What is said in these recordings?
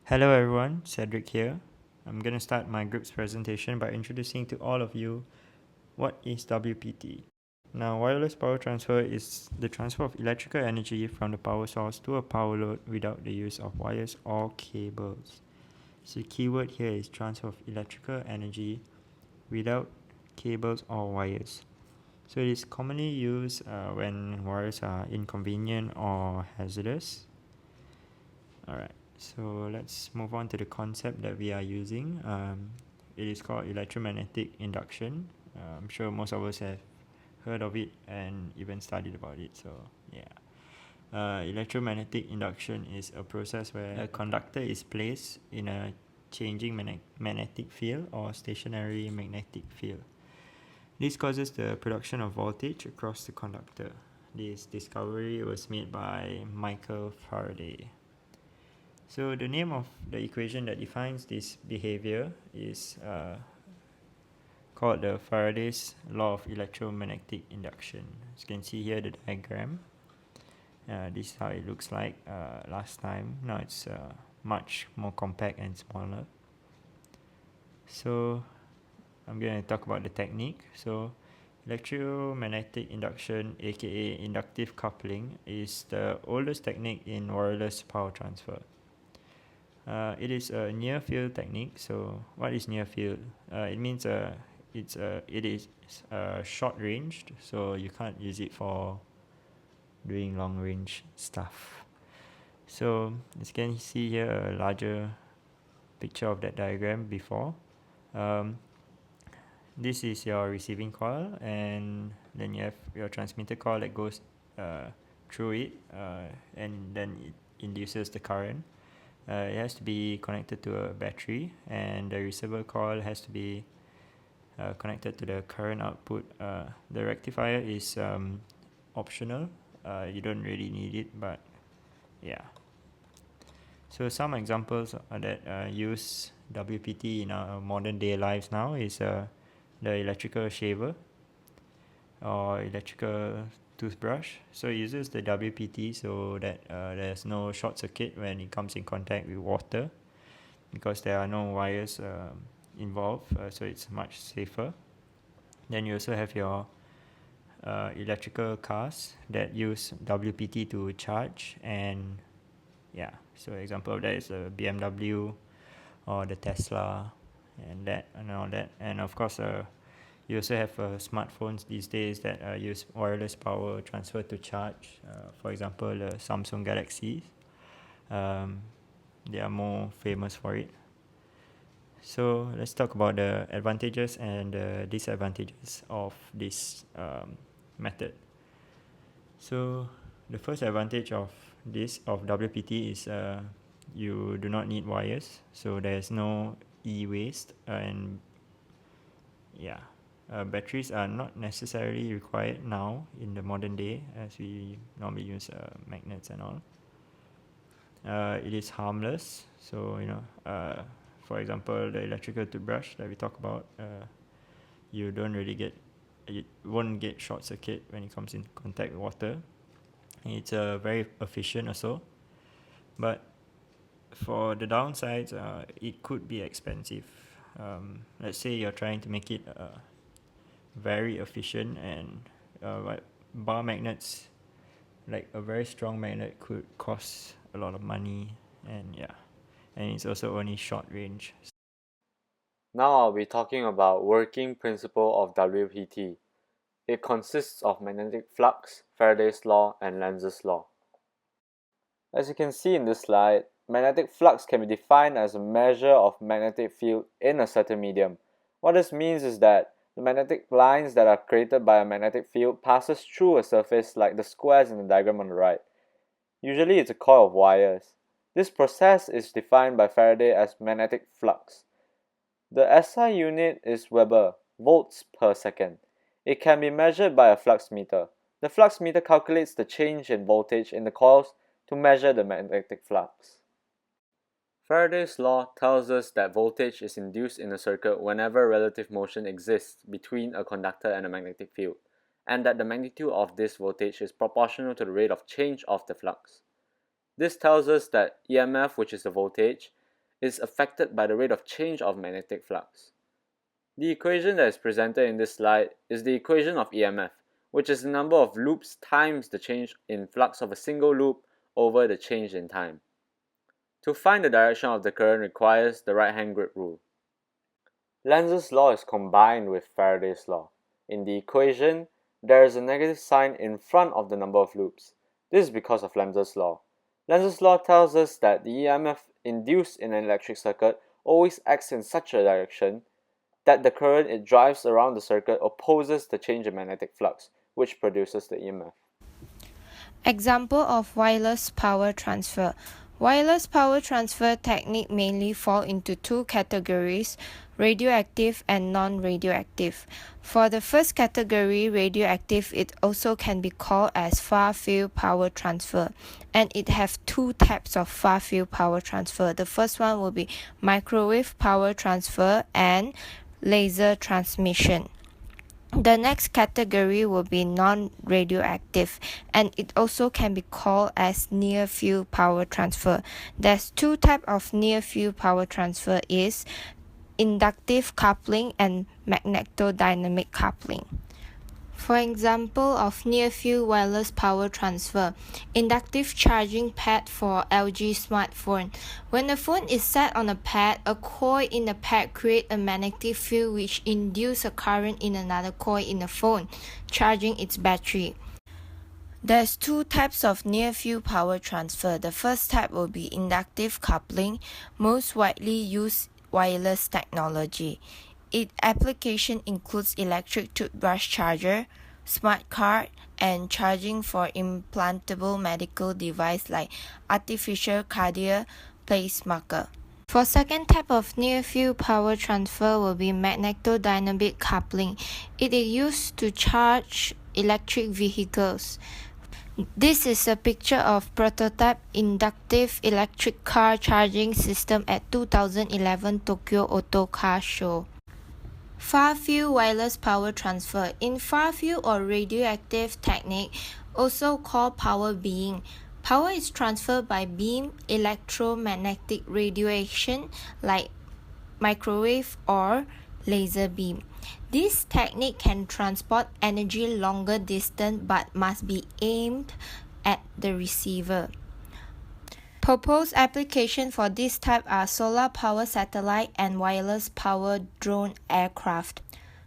Hello everyone, Cedric here. I'm going to start my group's presentation by introducing to all of you what is WPT. Now, wireless power transfer is the transfer of electrical energy from the power source to a power load without the use of wires or cables. So, the keyword here is transfer of electrical energy without cables or wires. So, it is commonly used when wires are inconvenient or hazardous. Alright, so let's move on to the concept that we are using. It is called electromagnetic induction. I'm sure most of us have heard of it and even studied about it. So yeah, electromagnetic induction is a process where a conductor is placed in a changing magnetic field or stationary magnetic field. This causes the production of voltage across the conductor. This discovery was made by Michael Faraday. So the name of the equation that defines this behavior is called the Faraday's law of electromagnetic induction. As you can see here the diagram. This is how it looks like last time. Now it's much more compact and smaller. So I'm going to talk about the technique. So electromagnetic induction, aka inductive coupling, is the oldest technique in wireless power transfer. It is a near field technique. So what is near field? It means it is short ranged, so you can't use it for doing long range stuff. So as you can see here, a larger picture of that diagram before. This is your receiving coil, and then you have your transmitter coil that goes through it, and then it induces the current. It has to be connected to a battery, and the receiver coil has to be connected to the current output. The rectifier is optional. You don't really need it, but yeah. So some examples that use WPT in our modern day lives now is the electrical shaver or electrical toothbrush. So it uses the WPT so that there's no short circuit when it comes in contact with water, because there are no wires involved, so it's much safer. Then you also have your electrical cars that use WPT to charge, and yeah, so example of that is the BMW or the Tesla and all that. And of course you also have smartphones these days that use wireless power transfer to charge. For example, the Samsung Galaxy, they are more famous for it. So let's talk about the advantages and the disadvantages of this method. So the first advantage of WPT is you do not need wires, so there's no e-waste, and yeah, batteries are not necessarily required now in the modern day, as we normally use magnets and all. It is harmless, so for example, the electrical toothbrush that we talk about, you won't get short circuit when it comes in contact with water. It's very efficient also, but for the downsides, it could be expensive. Let's say you're trying to make it very efficient, and bar magnets, like a very strong magnet, could cost a lot of money, and yeah, and it's also only short range. Now I'll be talking about working principle of WPT. It consists of magnetic flux, Faraday's law, and Lenz's law. As you can see in this slide, magnetic flux can be defined as a measure of magnetic field in a certain medium. What this means is that the magnetic lines that are created by a magnetic field passes through a surface like the squares in the diagram on the right. Usually it's a coil of wires. This process is defined by Faraday as magnetic flux. The SI unit is Weber, volts per second. It can be measured by a flux meter. The flux meter calculates the change in voltage in the coils to measure the magnetic flux. Faraday's law tells us that voltage is induced in a circuit whenever relative motion exists between a conductor and a magnetic field, and that the magnitude of this voltage is proportional to the rate of change of the flux. This tells us that EMF, which is the voltage, is affected by the rate of change of magnetic flux. The equation that is presented in this slide is the equation of EMF, which is the number of loops times the change in flux of a single loop over the change in time. To find the direction of the current requires the right-hand grip rule. Lenz's law is combined with Faraday's law. In the equation, there is a negative sign in front of the number of loops. This is because of Lenz's law. Lenz's law tells us that the EMF induced in an electric circuit always acts in such a direction that the current it drives around the circuit opposes the change in magnetic flux, which produces the EMF. Example of wireless power transfer. Wireless power transfer technique mainly fall into two categories, radioactive and non-radioactive. For the first category, radioactive, it also can be called as far-field power transfer, and it have two types of far-field power transfer. The first one will be microwave power transfer and laser transmission. The next category will be non-radioactive, and it also can be called as near-field power transfer. There's two types of near-field power transfer is inductive coupling and magnetodynamic coupling. For example of near-field wireless power transfer, inductive charging pad for LG smartphone. When the phone is set on a pad, a coil in the pad creates a magnetic field which induces a current in another coil in the phone, charging its battery. There's two types of near-field power transfer. The first type will be inductive coupling, most widely used wireless technology. Its application includes electric toothbrush charger, smart card, and charging for implantable medical device like artificial cardiac pacemaker. For second type of near-field power transfer will be magnetodynamic coupling. It is used to charge electric vehicles. This is a picture of prototype inductive electric car charging system at 2011 Tokyo Auto Car Show. Far-field wireless power transfer. In far-field or radioactive technique, also called power beam, power is transferred by beam electromagnetic radiation like microwave or laser beam. This technique can transport energy longer distance but must be aimed at the receiver. Proposed applications for this type are solar power satellite and wireless power drone aircraft.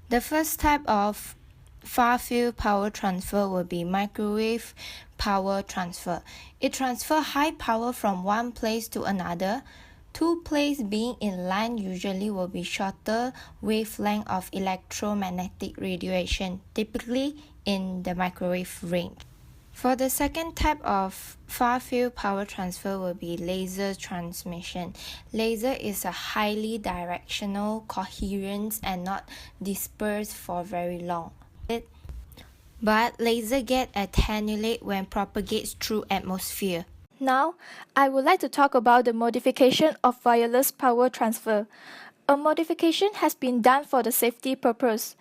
The first type of far-field power transfer will be microwave power transfer. It transfers high power from one place to another. Two places being in line usually will be shorter wavelength of electromagnetic radiation, typically in the microwave range. For the second type of far-field power transfer will be laser transmission. Laser is a highly directional, coherent, and not dispersed for very long. But laser get attenuate when propagates through atmosphere. Now, I would like to talk about the modification of wireless power transfer. A modification has been done for the safety purpose.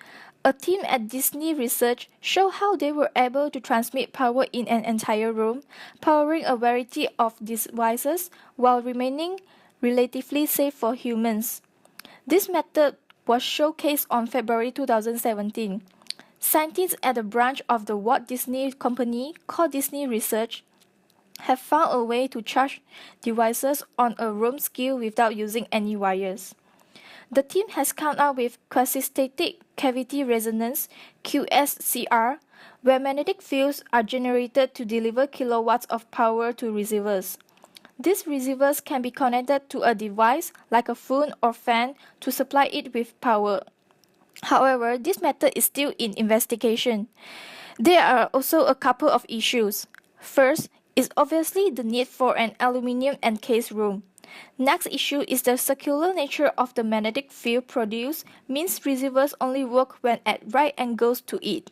A team at Disney Research showed how they were able to transmit power in an entire room, powering a variety of devices while remaining relatively safe for humans. This method was showcased on February 2017. Scientists at a branch of the Walt Disney Company called Disney Research have found a way to charge devices on a room scale without using any wires. The team has come up with quasi-static cavity resonance (QSCR), where magnetic fields are generated to deliver kilowatts of power to receivers. These receivers can be connected to a device like a phone or fan to supply it with power. However, this method is still in investigation. There are also a couple of issues. First is obviously the need for an aluminum encased room. Next issue is the circular nature of the magnetic field produced means receivers only work when at right angles to it.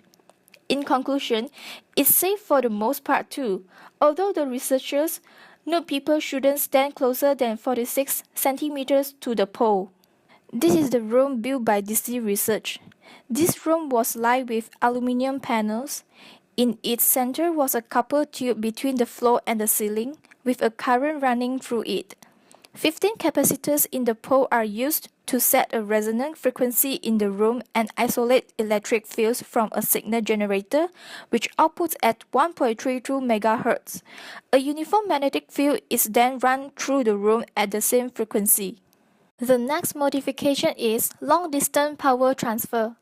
In conclusion, it's safe for the most part too, although the researchers note people shouldn't stand closer than 46 centimeters to the pole. This is the room built by Disney Research. This room was lined with aluminum panels. In its center was a copper tube between the floor and the ceiling, with a current running through it. 15 capacitors in the pole are used to set a resonant frequency in the room and isolate electric fields from a signal generator, which outputs at 1.32 MHz. A uniform magnetic field is then run through the room at the same frequency. The next modification is long-distance power transfer.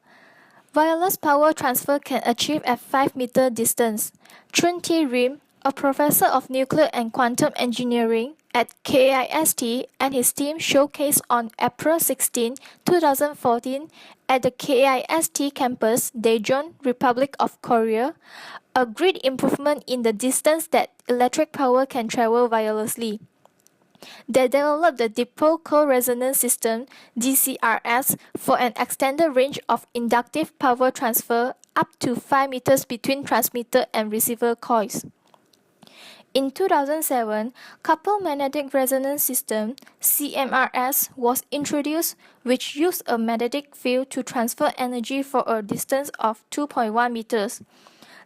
Wireless power transfer can achieve at 5-meter distance. Chun T. Rim, a professor of nuclear and quantum engineering at KIST, and his team showcased on April 16, 2014 at the KIST campus, Daejeon, Republic of Korea, a great improvement in the distance that electric power can travel wirelessly. They developed the dipole co-resonance system (DCRS) for an extended range of inductive power transfer up to 5 meters between transmitter and receiver coils. In 2007, coupled magnetic resonance system (CMRS) was introduced, which used a magnetic field to transfer energy for a distance of 2.1 meters.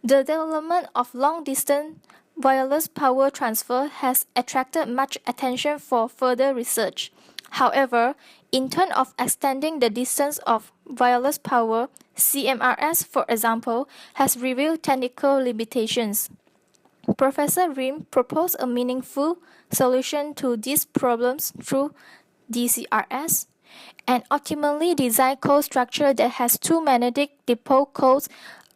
The development of long-distance wireless power transfer has attracted much attention for further research. However, in terms of extending the distance of wireless power, CMRS, for example, has revealed technical limitations. Professor Rim proposed a meaningful solution to these problems through DCRS, an optimally designed coil structure that has two magnetic dipole coils,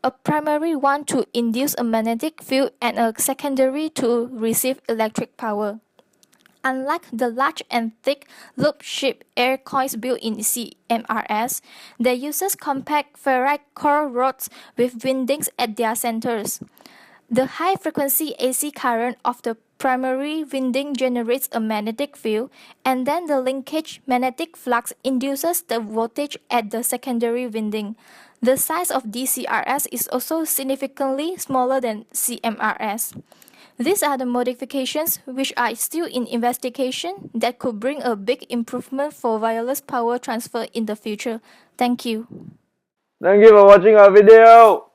a primary one to induce a magnetic field and a secondary to receive electric power. Unlike the large and thick loop-shaped air coils built in CMRS, they uses compact ferrite core rods with windings at their centers. The high-frequency AC current of the primary winding generates a magnetic field, and then the linkage magnetic flux induces the voltage at the secondary winding. The size of DCRS is also significantly smaller than CMRS. These are the modifications which are still in investigation that could bring a big improvement for wireless power transfer in the future. Thank you. Thank you for watching our video.